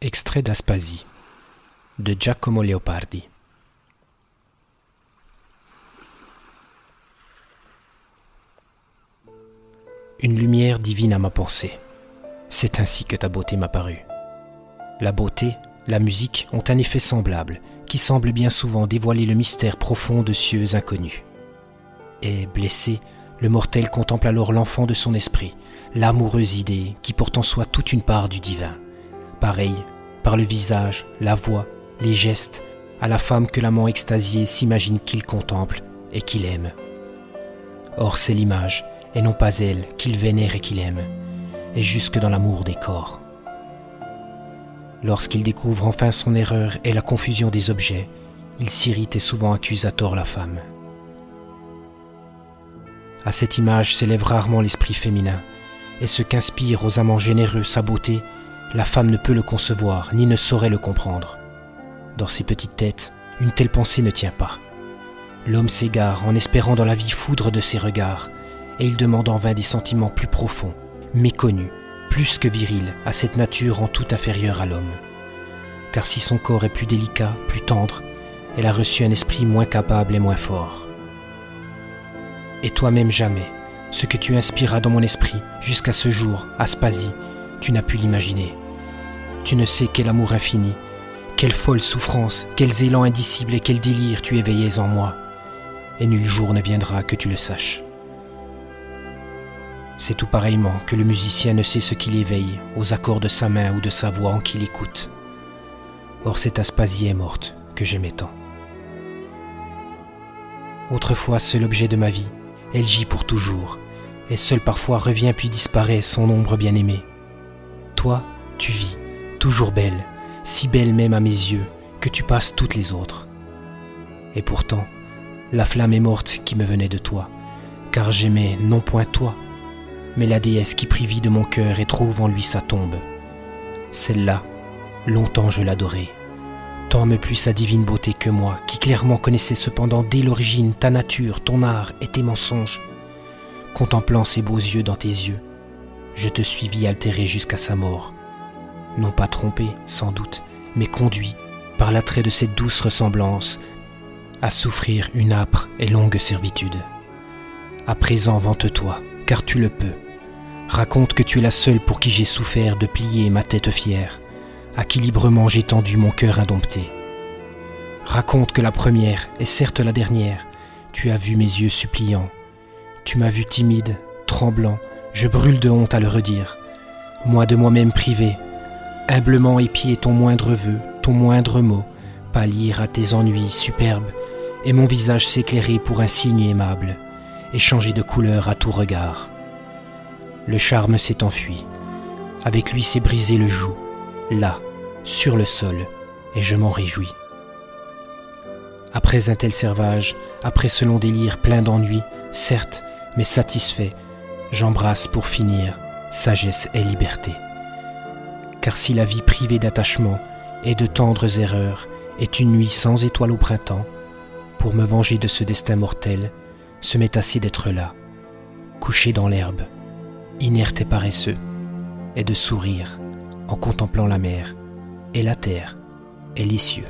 Extrait d'Aspasie de Giacomo Leopardi. Une lumière divine à ma pensée. C'est ainsi que ta beauté m'a paru. La beauté, la musique ont un effet semblable, qui semble bien souvent dévoiler le mystère profond de cieux inconnus. Et, blessé, le mortel contemple alors l'enfant de son esprit, l'amoureuse idée qui porte en soi toute une part du divin. Pareil, par le visage, la voix, les gestes, à la femme que l'amant extasié s'imagine qu'il contemple et qu'il aime. Or c'est l'image, et non pas elle, qu'il vénère et qu'il aime, et jusque dans l'amour des corps. Lorsqu'il découvre enfin son erreur et la confusion des objets, il s'irrite et souvent accuse à tort la femme. À cette image s'élève rarement l'esprit féminin, et ce qu'inspire aux amants généreux sa beauté, la femme ne peut le concevoir, ni ne saurait le comprendre. Dans ses petites têtes, une telle pensée ne tient pas. L'homme s'égare en espérant dans la vie foudre de ses regards, et il demande en vain des sentiments plus profonds, méconnus, plus que virils, à cette nature en tout inférieure à l'homme. Car si son corps est plus délicat, plus tendre, elle a reçu un esprit moins capable et moins fort. Et toi-même jamais, ce que tu inspiras dans mon esprit, jusqu'à ce jour, Aspasie, tu n'as pu l'imaginer. Tu ne sais quel amour infini, quelle folle souffrance, quels élans indicibles et quel délire tu éveillais en moi. Et nul jour ne viendra que tu le saches. C'est tout pareillement que le musicien ne sait ce qu'il éveille aux accords de sa main ou de sa voix en qu'il écoute. Or cette Aspasie est morte, que j'aimais tant. Autrefois seul objet de ma vie, elle gît pour toujours, et seule parfois revient puis disparaît son ombre bien-aimée. Toi, tu vis, toujours belle, si belle même à mes yeux, que tu passes toutes les autres. Et pourtant, la flamme est morte qui me venait de toi, car j'aimais non point toi, mais la déesse qui prit vie de mon cœur et trouve en lui sa tombe. Celle-là, longtemps je l'adorais, tant me plut sa divine beauté que moi, qui clairement connaissais cependant dès l'origine ta nature, ton art et tes mensonges. Contemplant ces beaux yeux dans tes yeux, je te suivis altéré jusqu'à sa mort. Non pas trompé, sans doute, mais conduit, par l'attrait de cette douce ressemblance, à souffrir une âpre et longue servitude. À présent vante-toi, car tu le peux. Raconte que tu es la seule pour qui j'ai souffert de plier ma tête fière, à qui librement j'ai tendu mon cœur indompté. Raconte que la première, et certes la dernière, tu as vu mes yeux suppliants. Tu m'as vu timide, tremblant, je brûle de honte à le redire. Moi de moi-même privé, humblement épier ton moindre vœu, ton moindre mot, pâlir à tes ennuis superbes, et mon visage s'éclairer pour un signe aimable, et changer de couleur à tout regard. Le charme s'est enfui, avec lui s'est brisé le joug, là, sur le sol, et je m'en réjouis. Après un tel servage, après ce long délire plein d'ennui, certes, mais satisfait, j'embrasse pour finir sagesse et liberté. Car si la vie privée d'attachement et de tendres erreurs est une nuit sans étoiles au printemps, pour me venger de ce destin mortel, ce m'est assez d'être là, couché dans l'herbe, inerte et paresseux, et de sourire en contemplant la mer et la terre et les cieux.